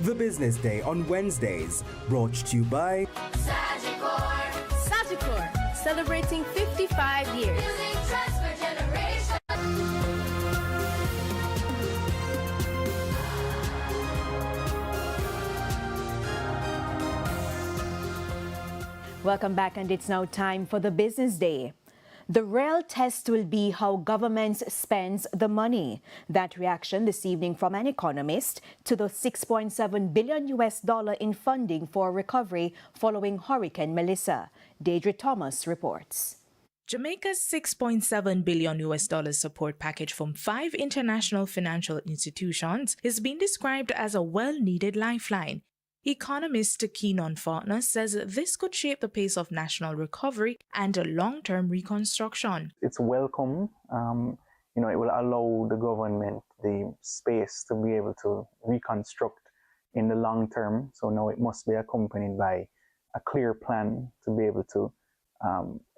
The Business Day on Wednesdays, brought to you by Sagicor, celebrating 55 years. Building trust for generations. Welcome back, and it's now time for the Business Day. The real test will be how government spends the money. That reaction this evening from an economist to the $6.7 billion in funding for recovery following Hurricane Melissa. Deirdre Thomas reports. Jamaica's $6.7 billion support package from 5 international financial institutions is being described as a well-needed lifeline. Economist Keenan Faulkner says this could shape the pace of national recovery and long-term reconstruction. It's welcome. It will allow the government the space to be able to reconstruct in the long term. So now it must be accompanied by a clear plan to be able to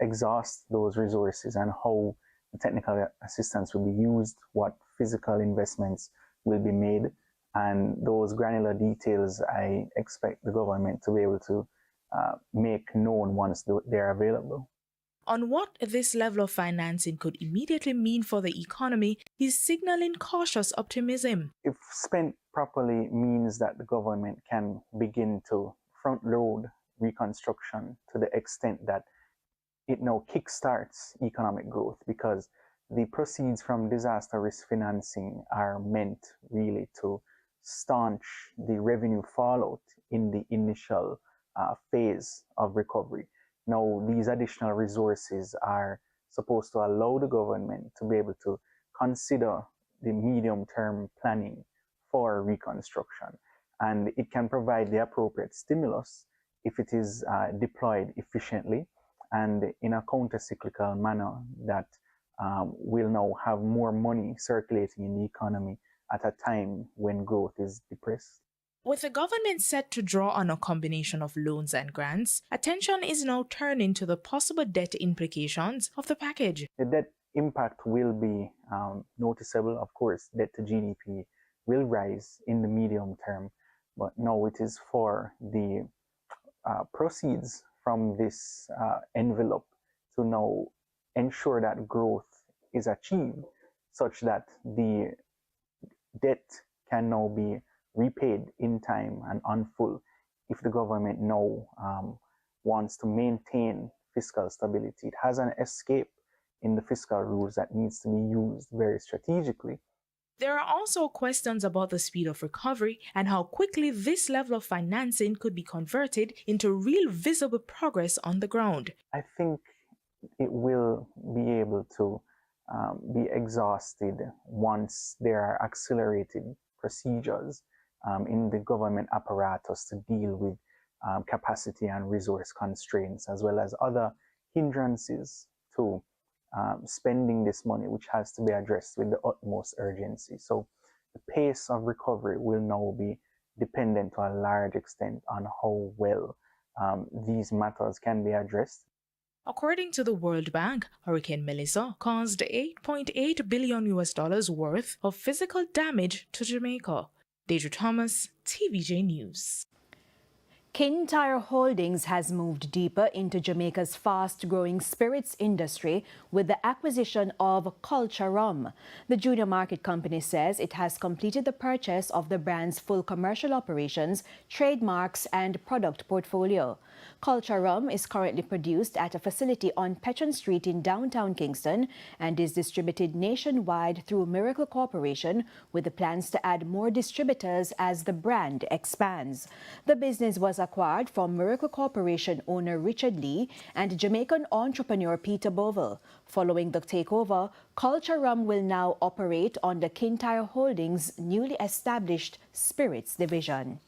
exhaust those resources and how the technical assistance will be used, what physical investments will be made. And those granular details, I expect the government to be able to make known once they're available. On what this level of financing could immediately mean for the economy, he's signaling cautious optimism. If spent properly means that the government can begin to front-load reconstruction to the extent that it now kickstarts economic growth, because the proceeds from disaster risk financing are meant really to staunch the revenue fallout in the initial phase of recovery. Now, these additional resources are supposed to allow the government to be able to consider the medium-term planning for reconstruction, and it can provide the appropriate stimulus if it is deployed efficiently and in a counter-cyclical manner that will now have more money circulating in the economy at a time when growth is depressed. With the government set to draw on a combination of loans and grants, attention is now turning to the possible debt implications of the package. The debt impact will be noticeable. Of course, debt to GDP will rise in the medium term, but now it is for the proceeds from this envelope to now ensure that growth is achieved such that the debt can now be repaid in time and on full if the government now wants to maintain fiscal stability. It has an escape in the fiscal rules that needs to be used very strategically. There are also questions about the speed of recovery and how quickly this level of financing could be converted into real visible progress on the ground. I think it will be able to be exhausted once there are accelerated procedures in the government apparatus to deal with capacity and resource constraints, as well as other hindrances to spending this money, which has to be addressed with the utmost urgency. So the pace of recovery will now be dependent to a large extent on how well these matters can be addressed. According to the World Bank, Hurricane Melissa caused $8.8 billion worth of physical damage to Jamaica. Deirdre Thomas, TVJ News. Kintyre Holdings has moved deeper into Jamaica's fast-growing spirits industry with the acquisition of Culture Rum. The junior market company says it has completed the purchase of the brand's full commercial operations, trademarks and product portfolio. Culture Rum is currently produced at a facility on Petron Street in downtown Kingston and is distributed nationwide through Miracle Corporation, with the plans to add more distributors as the brand expands. The business was acquired from Miracle Corporation owner Richard Lee and Jamaican entrepreneur Peter Bovell. Following the takeover, Culture Rum will now operate on the Kintyre Holdings' newly established spirits division.